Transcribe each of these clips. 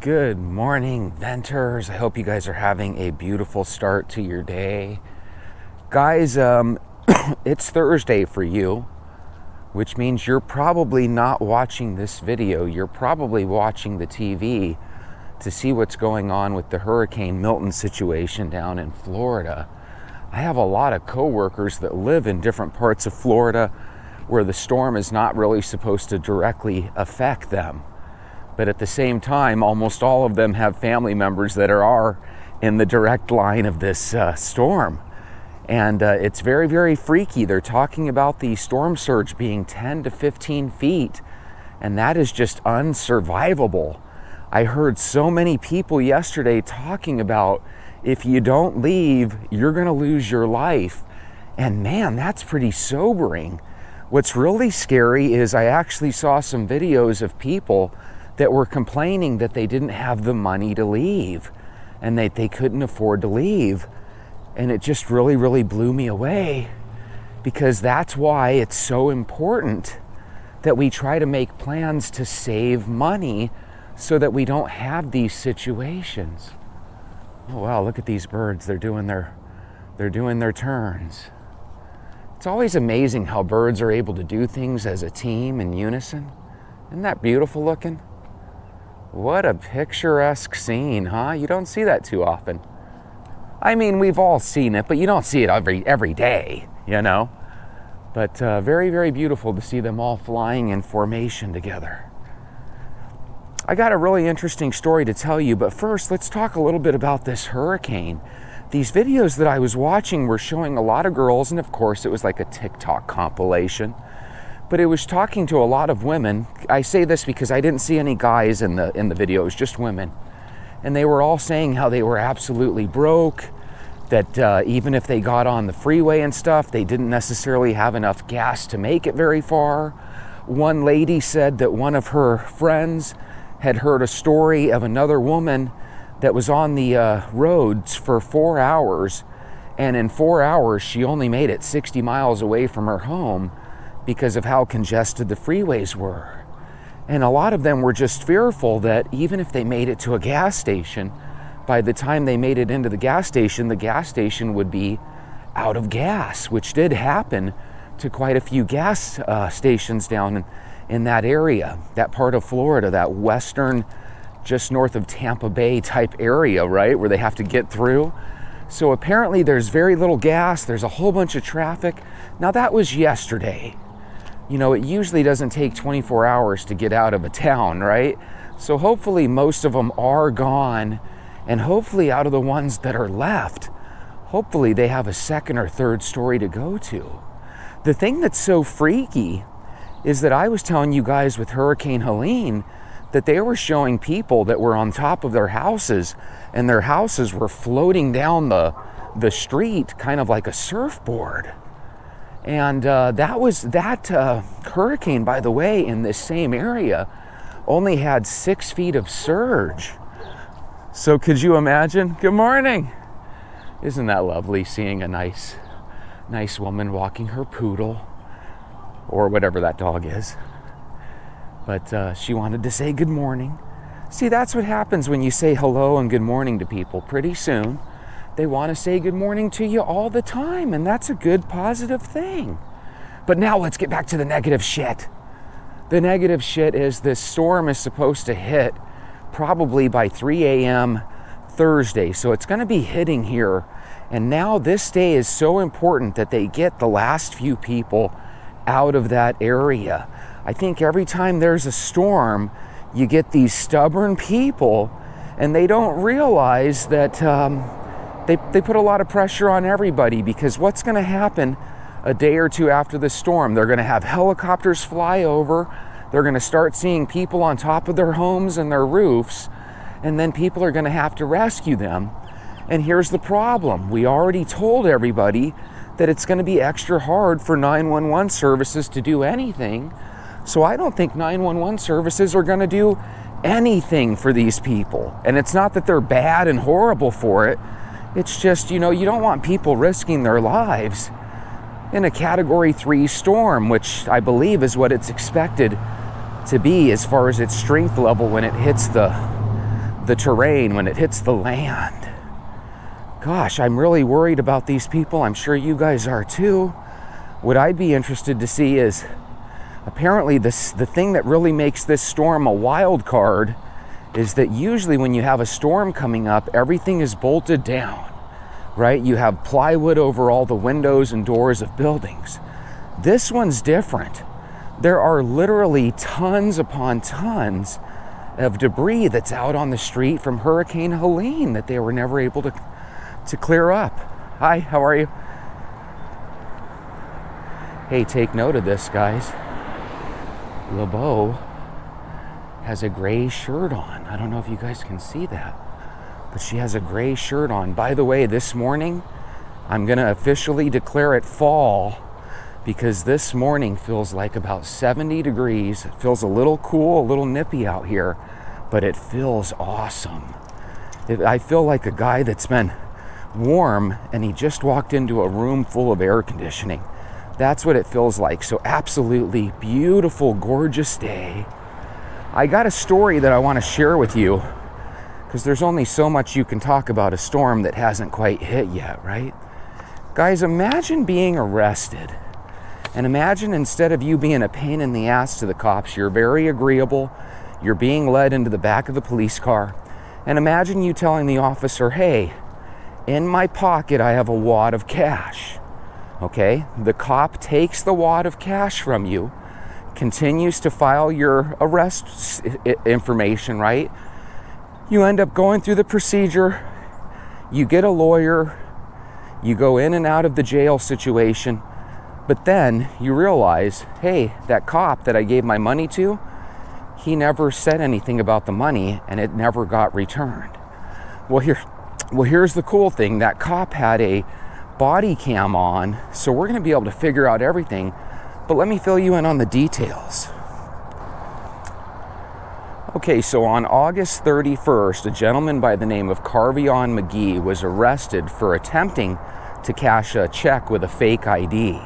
Good morning, venters. I hope you guys are having a beautiful start to your day. Guys, it's Thursday for you, which means you're probably not watching this video. You're probably watching the TV to see what's going on with the Hurricane Milton situation down in Florida. I have a lot of coworkers that live in different parts of Florida where the storm is not really supposed to directly affect them. But at the same time, almost all of them have family members that are in the direct line of this storm. And it's very, very freaky. They're talking about the storm surge being 10 to 15 feet, and that is just unsurvivable. I heard so many people yesterday talking about if you don't leave, you're going to lose your life. And man, that's pretty sobering. What's really scary is I actually saw some videos of people that were complaining that they didn't have the money to leave and that they couldn't afford to leave. And it just really, really blew me away, because that's why it's so important that we try to make plans to save money so that we don't have these situations. Oh wow, look at these birds. They're doing their turns. It's always amazing how birds are able to do things as a team in unison. Isn't that beautiful looking? What a picturesque scene, huh? You don't see that too often. I mean, we've all seen it, but you don't see it every day, you know? But very, very beautiful to see them all flying in formation together. I got a really interesting story to tell you, but first, let's talk a little bit about this hurricane. These videos that I was watching were showing a lot of girls, and of course, it was like a TikTok compilation. But it was talking to a lot of women. I say this because I didn't see any guys in the video. It was just women. And they were all saying how they were absolutely broke, that even if they got on the freeway and stuff, they didn't necessarily have enough gas to make it very far. One lady said that one of her friends had heard a story of another woman that was on the roads for 4 hours. And in 4 hours, she only made it 60 miles away from her home because of how congested the freeways were. And a lot of them were just fearful that even if they made it to a gas station, by the time they made it into the gas station would be out of gas, which did happen to quite a few gas stations down in that area, that part of Florida, that western, just north of Tampa Bay type area, right, where they have to get through. So apparently there's very little gas, there's a whole bunch of traffic. Now that was yesterday. You know, it usually doesn't take 24 hours to get out of a town, right? So hopefully most of them are gone, and hopefully out of the ones that are left, hopefully they have a second or third story to go to. The thing that's so freaky is that I was telling you guys with Hurricane Helene that they were showing people that were on top of their houses, and their houses were floating down the street kind of like a surfboard. And that hurricane, by the way, in this same area only had 6 feet of surge. So could you imagine? Good morning. Isn't that lovely, seeing a nice woman walking her poodle or whatever that dog is? But she wanted to say good morning. See, that's what happens when you say hello and good morning to people. Pretty soon they want to say good morning to you all the time, and that's a good, positive thing. But now let's get back to the negative shit. The negative shit is this storm is supposed to hit probably by 3 a.m. Thursday, so it's going to be hitting here. And now this day is so important that they get the last few people out of that area. I think every time there's a storm, you get these stubborn people, and they don't realize that They put a lot of pressure on everybody, because what's going to happen a day or two after the storm? They're going to have helicopters fly over. They're going to start seeing people on top of their homes and their roofs, and then people are going to have to rescue them. And here's the problem. We already told everybody that it's going to be extra hard for 911 services to do anything. So I don't think 911 services are going to do anything for these people. And it's not that they're bad and horrible for it. It's just, you know, you don't want people risking their lives in a Category 3 storm, which I believe is what it's expected to be as far as its strength level when it hits the the terrain, when it hits the land. Gosh, I'm really worried about these people. I'm sure you guys are too. What I'd be interested to see is, apparently the thing that really makes this storm a wild card is that usually when you have a storm coming up, everything is bolted down, right? You have plywood over all the windows and doors of buildings. This one's different. There are literally tons upon tons of debris that's out on the street from Hurricane Helene that they were never able to clear up. Hi, how are you? Hey, take note of this, guys. LeBeau has a gray shirt on. I don't know if you guys can see that, but she has a gray shirt on. By the way, this morning, I'm gonna officially declare it fall, because this morning feels like about 70 degrees. It feels a little cool, a little nippy out here, but it feels awesome. I feel like a guy that's been warm and he just walked into a room full of air conditioning. That's what it feels like. So absolutely beautiful, gorgeous day. I got a story that I want to share with you, because there's only so much you can talk about a storm that hasn't quite hit yet, right? Guys, imagine being arrested. And imagine, instead of you being a pain in the ass to the cops, you're very agreeable. You're being led into the back of the police car. And imagine you telling the officer, hey, in my pocket I have a wad of cash. Okay, the cop takes the wad of cash from you, continues to file your arrest information, right? You end up going through the procedure, you get a lawyer, you go in and out of the jail situation, but then you realize, hey, that cop that I gave my money to, he never said anything about the money and it never got returned. Well, here's the cool thing. That cop had a body cam on, so we're going to be able to figure out everything, but let me fill you in on the details. Okay, so on August 31st, a gentleman by the name of Carvion McGee was arrested for attempting to cash a check with a fake ID.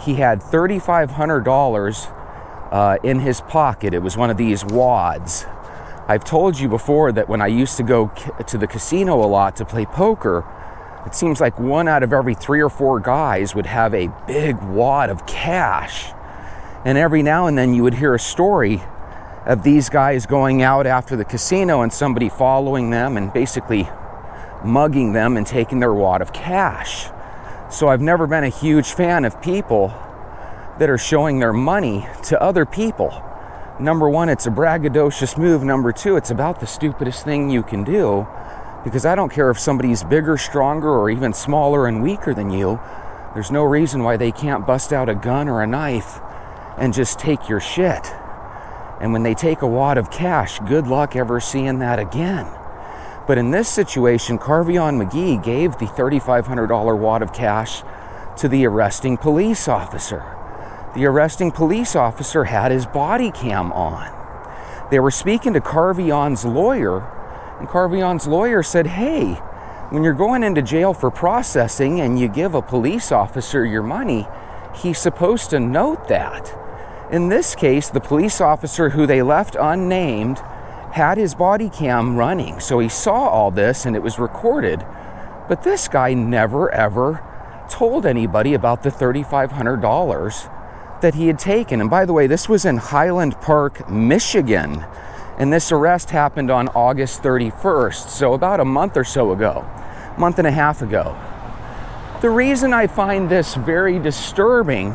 He had $3,500 in his pocket. It was one of these wads. I've told you before that when I used to go to the casino a lot to play poker, it seems like 1 out of every 3 or 4 guys would have a big wad of cash. And every now and then you would hear a story of these guys going out after the casino and somebody following them and basically mugging them and taking their wad of cash. So I've never been a huge fan of people that are showing their money to other people. Number one, it's a braggadocious move. Number two, it's about the stupidest thing you can do, because I don't care if somebody's bigger, stronger, or even smaller and weaker than you. There's no reason why they can't bust out a gun or a knife and just take your shit. And when they take a wad of cash, good luck ever seeing that again. But in this situation, Carvion McGee gave the $3,500 wad of cash to the arresting police officer. The arresting police officer had his body cam on. They were speaking to Carvion's lawyer, and Carvion's lawyer said, hey, when you're going into jail for processing and you give a police officer your money, he's supposed to note that. In this case, the police officer who they left unnamed had his body cam running, so he saw all this and it was recorded. But this guy never ever told anybody about the $3,500 that he had taken. And by the way, this was in Highland Park, Michigan, and this arrest happened on August 31st, so about a month or so ago, month and a half ago. The reason I find this very disturbing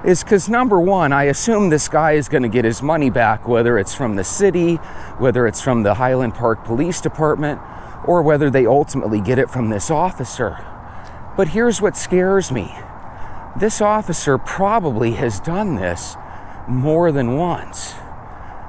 is because, number one, I assume this guy is going to get his money back, whether it's from the city, whether it's from the Highland Park Police Department, or whether they ultimately get it from this officer. But here's what scares me. This officer probably has done this more than once.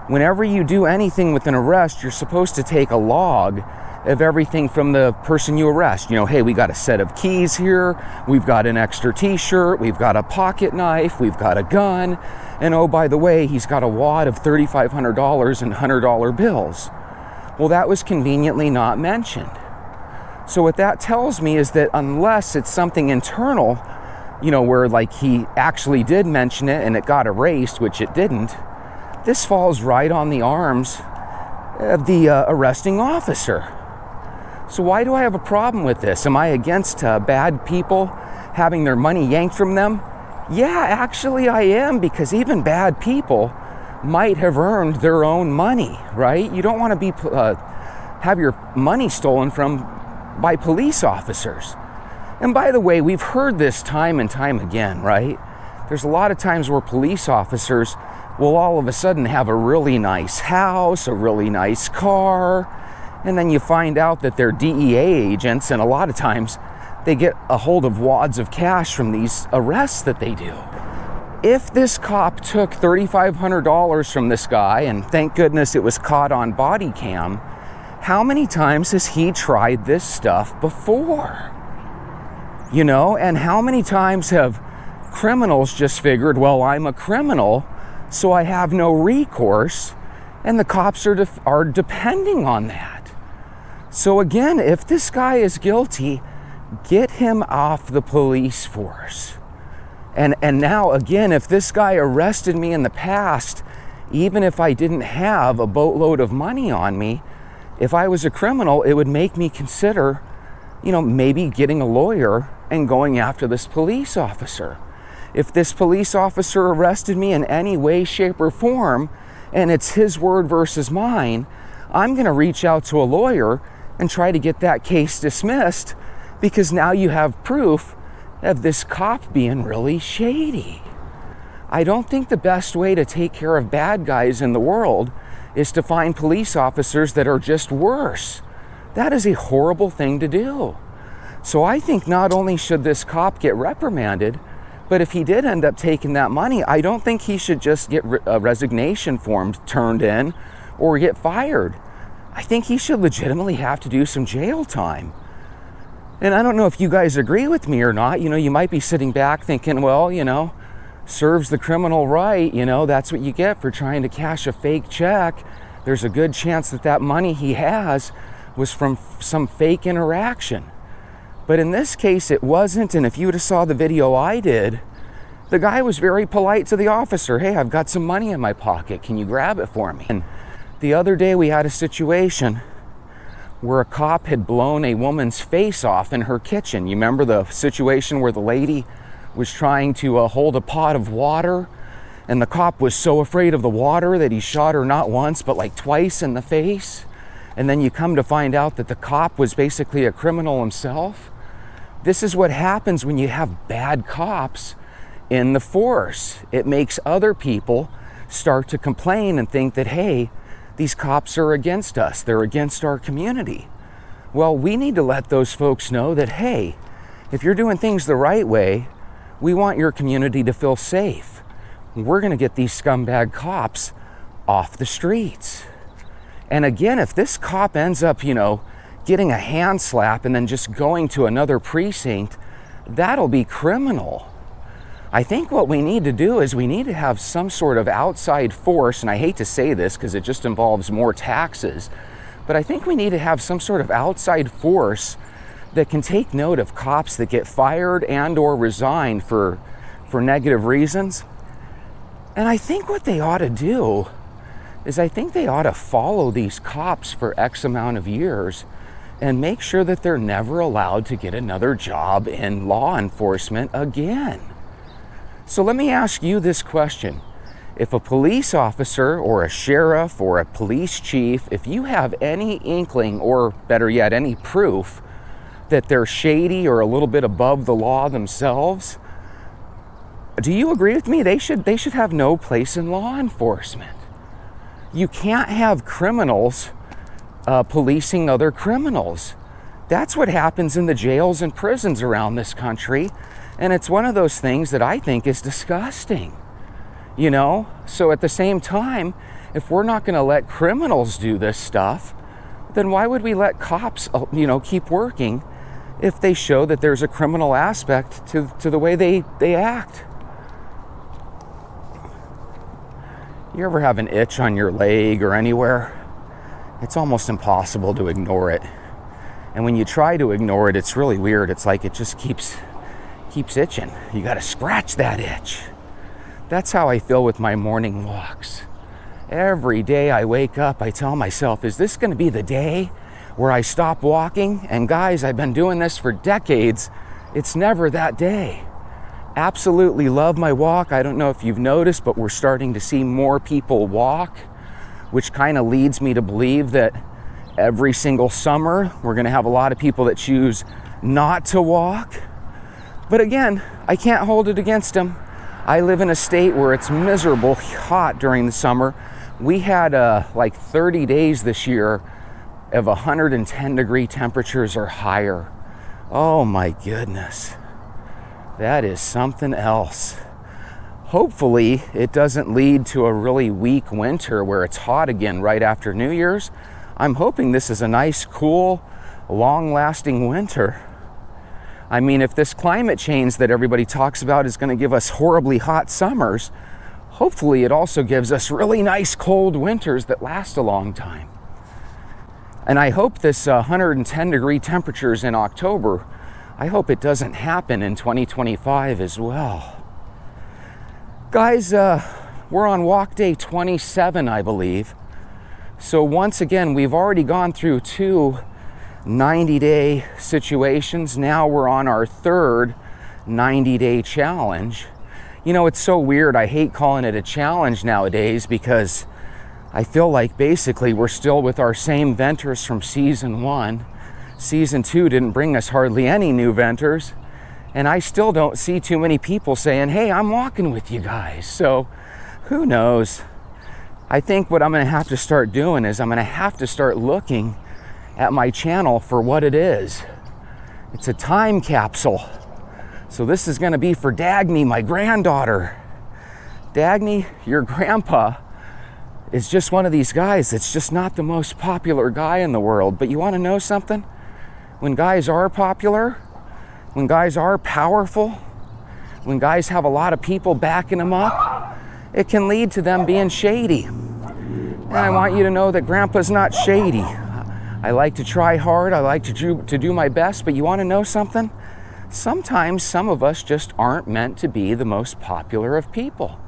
Whenever you do anything with an arrest, you're supposed to take a log of everything from the person you arrest. You know, hey, we got a set of keys here, we've got an extra t-shirt, we've got a pocket knife, we've got a gun, and oh, by the way, he's got a wad of $3,500 in $100 bills. Well, that was conveniently not mentioned. So what that tells me is that unless it's something internal, you know, where like he actually did mention it and it got erased, which it didn't, this falls right on the arms of the arresting officer. So why do I have a problem with this? Am I against bad people having their money yanked from them? Yeah, actually I am, because even bad people might have earned their own money, right? You don't want to be have your money stolen from by police officers. And by the way, we've heard this time and time again, right? There's a lot of times where police officers will all of a sudden have a really nice house, a really nice car, and then you find out that they're DEA agents, and a lot of times they get a hold of wads of cash from these arrests that they do. If this cop took $3,500 from this guy, and thank goodness it was caught on body cam, how many times has he tried this stuff before? You know, and how many times have criminals just figured, well, I'm a criminal, so I have no recourse, and the cops are depending on that. So again, if this guy is guilty, get him off the police force. And now again, if this guy arrested me in the past, even if I didn't have a boatload of money on me, if I was a criminal, it would make me consider, you know, maybe getting a lawyer and going after this police officer. If this police officer arrested me in any way, shape, or form, and it's his word versus mine, I'm going to reach out to a lawyer and try to get that case dismissed, because now you have proof of this cop being really shady. I don't think the best way to take care of bad guys in the world is to find police officers that are just worse. That is a horrible thing to do. So I think not only should this cop get reprimanded, but if he did end up taking that money, I don't think he should just get a resignation form turned in or get fired. I think he should legitimately have to do some jail time. And I don't know if you guys agree with me or not. You know, you might be sitting back thinking, well, you know, serves the criminal right. You know, that's what you get for trying to cash a fake check. There's a good chance that that money he has was from some fake interaction. But in this case, it wasn't. And if you would have saw the video I did, the guy was very polite to the officer. Hey, I've got some money in my pocket. Can you grab it for me? And the other day we had a situation where a cop had blown a woman's face off in her kitchen. You remember the situation where the lady was trying to hold a pot of water, and the cop was so afraid of the water that he shot her not once but like twice in the face? And then you come to find out that the cop was basically a criminal himself. This is what happens when you have bad cops in the force. It makes other people start to complain and think that, hey, these cops are against us. They're against our community. Well, we need to let those folks know that, hey, if you're doing things the right way, we want your community to feel safe. We're going to get these scumbag cops off the streets. And again, if this cop ends up, you know, getting a hand slap and then just going to another precinct, that'll be criminal. I think what we need to do is we need to have some sort of outside force, and I hate to say this because it just involves more taxes, but I think we need to have some sort of outside force that can take note of cops that get fired and or resign for negative reasons. And I think what they ought to do is I think they ought to follow these cops for X amount of years and make sure that they're never allowed to get another job in law enforcement again. So let me ask you this question. If a police officer or a sheriff or a police chief, if you have any inkling, or better yet, any proof that they're shady or a little bit above the law themselves, do you agree with me? They should have no place in law enforcement. You can't have criminals policing other criminals. That's what happens in the jails and prisons around this country. And it's one of those things that I think is disgusting, you know? So at the same time, if we're not going to let criminals do this stuff, then why would we let cops, you know, keep working if they show that there's a criminal aspect to the way they act? You ever have an itch on your leg or anywhere? It's almost impossible to ignore it. And when you try to ignore it, it's really weird. It's like it just keeps itching. You got to scratch that itch. That's how I feel with my morning walks. Every day I wake up, I tell myself, is this going to be the day where I stop walking? And guys, I've been doing this for decades. It's never that day. Absolutely love my walk. I don't know if you've noticed, but we're starting to see more people walk, which kind of leads me to believe that every single summer we're going to have a lot of people that choose not to walk. But again, I can't hold it against them. I live in a state where it's miserable hot during the summer. We had like 30 days this year of 110 degree temperatures or higher. Oh my goodness. That is something else. Hopefully it doesn't lead to a really weak winter where it's hot again right after New Year's. I'm hoping this is a nice, cool, long-lasting winter. I mean, if this climate change that everybody talks about is going to give us horribly hot summers, hopefully it also gives us really nice cold winters that last a long time. And I hope this 110 degree temperatures in October, I hope it doesn't happen in 2025 as well. Guys, we're on walk day 27, I believe. So once again, we've already gone through 2 90-day situations. Now we're on our 3rd 90-day challenge. You know, it's so weird. I hate calling it a challenge nowadays because I feel like basically we're still with our same venters from season 1. Season 2 didn't bring us hardly any new venters, and I still don't see too many people saying, hey, I'm walking with you guys. So who knows? I think what I'm going to have to start doing is I'm going to have to start looking at my channel for what it is. It's a time capsule. So this is going to be for Dagny, my granddaughter. Dagny, your grandpa is just one of these guys that's just not the most popular guy in the world. But you want to know something? When guys are popular, when guys are powerful, when guys have a lot of people backing them up, it can lead to them being shady. And I want you to know that Grandpa's not shady. I like to try hard, I like to do my best, but you want to know something? Sometimes some of us just aren't meant to be the most popular of people.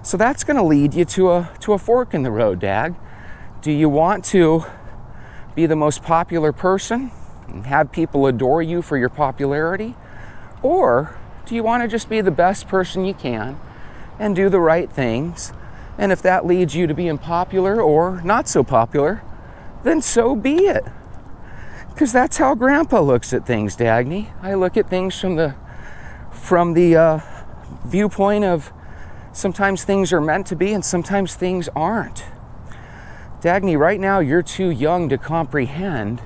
So that's going to lead you to a fork in the road, Dag. Do you want to be the most popular person and have people adore you for your popularity? Or do you want to just be the best person you can and do the right things? And if that leads you to being popular or not so popular, then so be it. Because that's how Grandpa looks at things, Dagny. I look at things from the viewpoint of sometimes things are meant to be and sometimes things aren't. Dagny, right now you're too young to comprehend,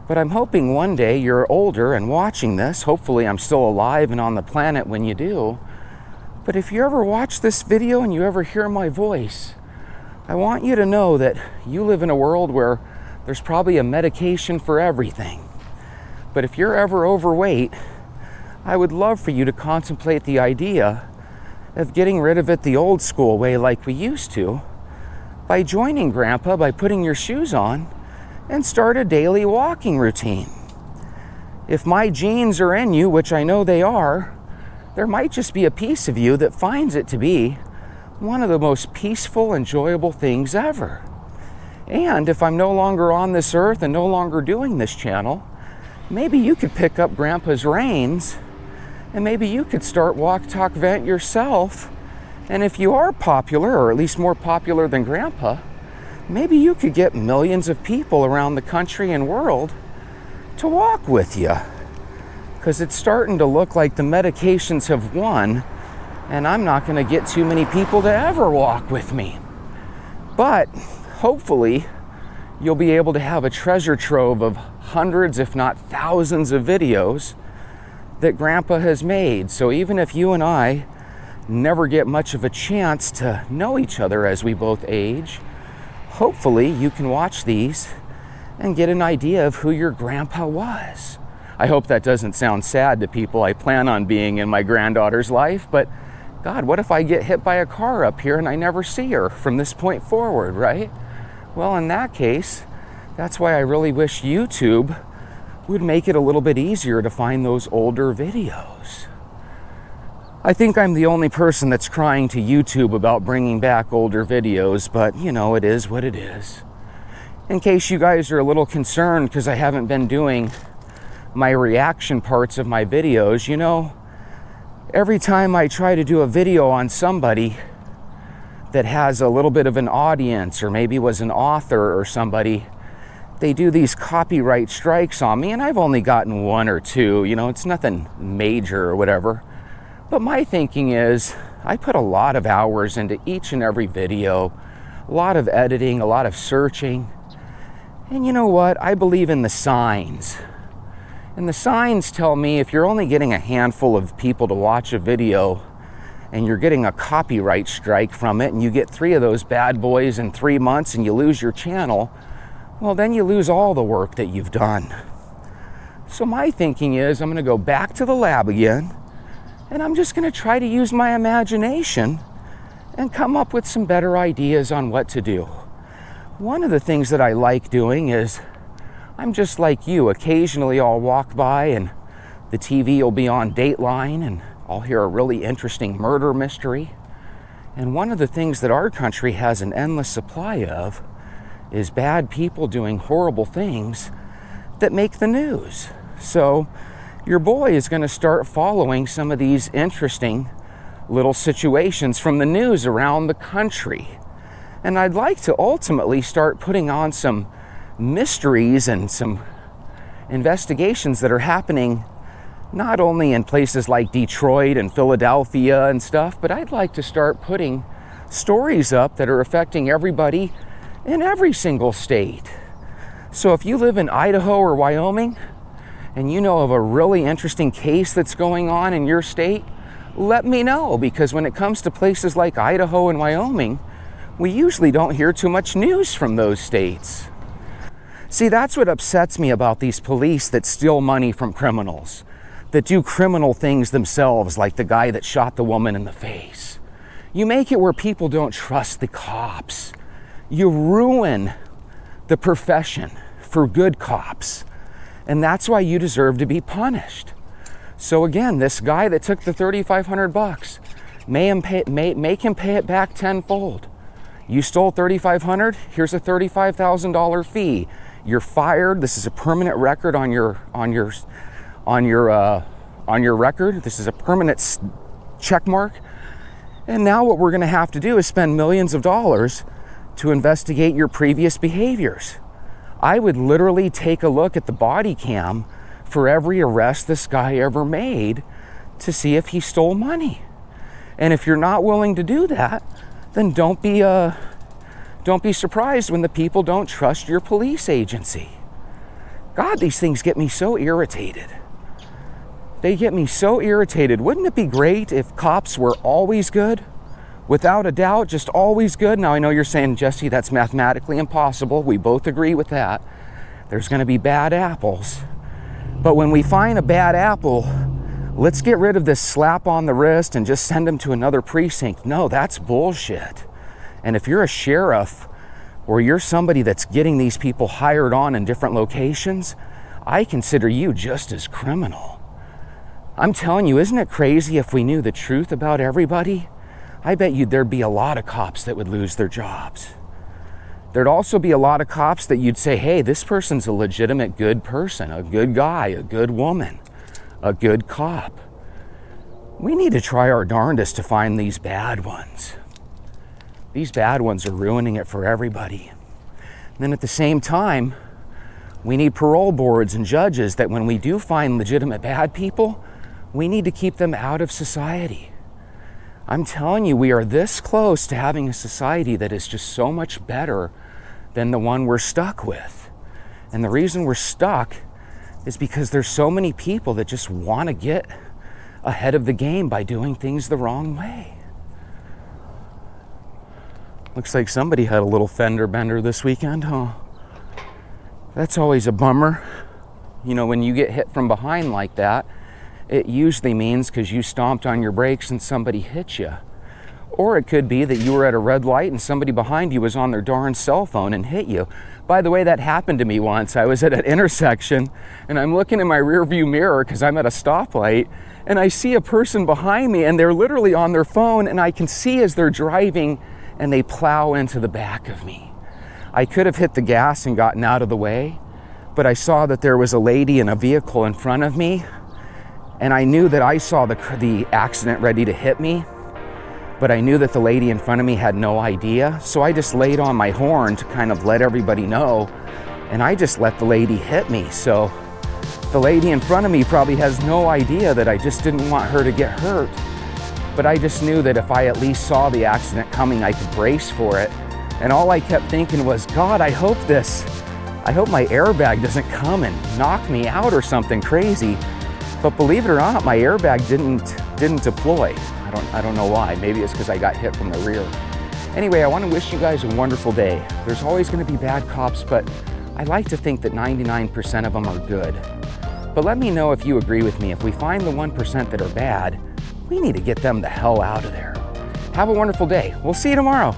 but I'm hoping one day you're older and watching this. Hopefully I'm still alive and on the planet when you do. But if you ever watch this video and you ever hear my voice, I want you to know that you live in a world where there's probably a medication for everything. But if you're ever overweight, I would love for you to contemplate the idea of getting rid of it the old school way like we used to, by joining Grandpa, by putting your shoes on and start a daily walking routine. If my genes are in you, which I know they are, there might just be a piece of you that finds it to be one of the most peaceful, enjoyable things ever. And if I'm no longer on this earth and no longer doing this channel, maybe you could pick up Grandpa's reins and maybe you could start Walk, Talk, Vent yourself. And if you are popular, or at least more popular than Grandpa, maybe you could get millions of people around the country and world to walk with you. Because it's starting to look like the medications have won, and I'm not going to get too many people to ever walk with me. But hopefully, you'll be able to have a treasure trove of hundreds, if not thousands of videos that Grandpa has made. So even if you and I never get much of a chance to know each other as we both age, hopefully you can watch these and get an idea of who your grandpa was. I hope that doesn't sound sad to people I plan on being in my granddaughter's life, but God, what if I get hit by a car up here and I never see her from this point forward, right? Well, in that case, that's why I really wish YouTube would make it a little bit easier to find those older videos. I think I'm the only person that's crying to YouTube about bringing back older videos, but you know, it is what it is. In case you guys are a little concerned because I haven't been doing my reaction parts of my videos, you know, every time I try to do a video on somebody that has a little bit of an audience or maybe was an author or somebody, they do these copyright strikes on me, and I've only gotten one or two, you know, it's nothing major or whatever. But my thinking is, I put a lot of hours into each and every video, a lot of editing, a lot of searching. And you know what? I believe in the signs. And the signs tell me if you're only getting a handful of people to watch a video and you're getting a copyright strike from it, and you get 3 of those bad boys in 3 months and you lose your channel, well, then you lose all the work that you've done. So my thinking is I'm going to go back to the lab again, and I'm just going to try to use my imagination and come up with some better ideas on what to do. One of the things that I like doing is, I'm just like you. Occasionally I'll walk by and the TV will be on Dateline and I'll hear a really interesting murder mystery. And one of the things that our country has an endless supply of is bad people doing horrible things that make the news. So your boy is going to start following some of these interesting little situations from the news around the country. And I'd like to ultimately start putting on some mysteries and some investigations that are happening not only in places like Detroit and Philadelphia and stuff, but I'd like to start putting stories up that are affecting everybody in every single state. So if you live in Idaho or Wyoming, and you know of a really interesting case that's going on in your state, let me know, because when it comes to places like Idaho and Wyoming, we usually don't hear too much news from those states. See, that's what upsets me about these police that steal money from criminals, that do criminal things themselves, like the guy that shot the woman in the face. You make it where people don't trust the cops. You ruin the profession for good cops. And that's why you deserve to be punished. So again, this guy that took the $3,500, make him pay it back tenfold. You stole $3,500, here's a $35,000 fee. You're fired. This is a permanent record on your record. This is a permanent check mark. And now what we're going to have to do is spend millions of dollars to investigate your previous behaviors. I would literally take a look at the body cam for every arrest this guy ever made to see if he stole money. And if you're not willing to do that, then don't be surprised when the people don't trust your police agency. God, these things get me so irritated. They get me so irritated. Wouldn't it be great if cops were always good? Without a doubt, just always good. Now, I know you're saying, Jesse, that's mathematically impossible. We both agree with that. There's going to be bad apples. But when we find a bad apple, let's get rid of this slap on the wrist and just send them to another precinct. No, that's bullshit. And if you're a sheriff or you're somebody that's getting these people hired on in different locations, I consider you just as criminal. I'm telling you, isn't it crazy if we knew the truth about everybody? I bet you there'd be a lot of cops that would lose their jobs. There'd also be a lot of cops that you'd say, hey, this person's a legitimate good person, a good guy, a good woman, a good cop. We need to try our darndest to find these bad ones. These bad ones are ruining it for everybody. And then at the same time, we need parole boards and judges that when we do find legitimate bad people, we need to keep them out of society. I'm telling you, we are this close to having a society that is just so much better than the one we're stuck with. And the reason we're stuck is because there's so many people that just want to get ahead of the game by doing things the wrong way. Looks like somebody had a little fender bender this weekend, huh? That's always a bummer. You know, when you get hit from behind like that, it usually means because you stomped on your brakes and somebody hit you. Or it could be that you were at a red light and somebody behind you was on their darn cell phone and hit you. By the way, that happened to me once. I was at an intersection and I'm looking in my rear view mirror because I'm at a stoplight, and I see a person behind me and they're literally on their phone, and I can see as they're driving and they plow into the back of me. I could have hit the gas and gotten out of the way, but I saw that there was a lady in a vehicle in front of me, and I knew that I saw the accident ready to hit me, but I knew that the lady in front of me had no idea, so I just laid on my horn to kind of let everybody know, and I just let the lady hit me. So the lady in front of me probably has no idea that I just didn't want her to get hurt, but I just knew that if I at least saw the accident coming, I could brace for it. And all I kept thinking was, God, I hope my airbag doesn't come and knock me out or something crazy. But believe it or not, my airbag didn't deploy. I don't know why. Maybe it's because I got hit from the rear. Anyway, I want to wish you guys a wonderful day. There's always going to be bad cops, but I like to think that 99% of them are good. But let me know if you agree with me. If we find the 1% that are bad, we need to get them the hell out of there. Have a wonderful day. We'll see you tomorrow.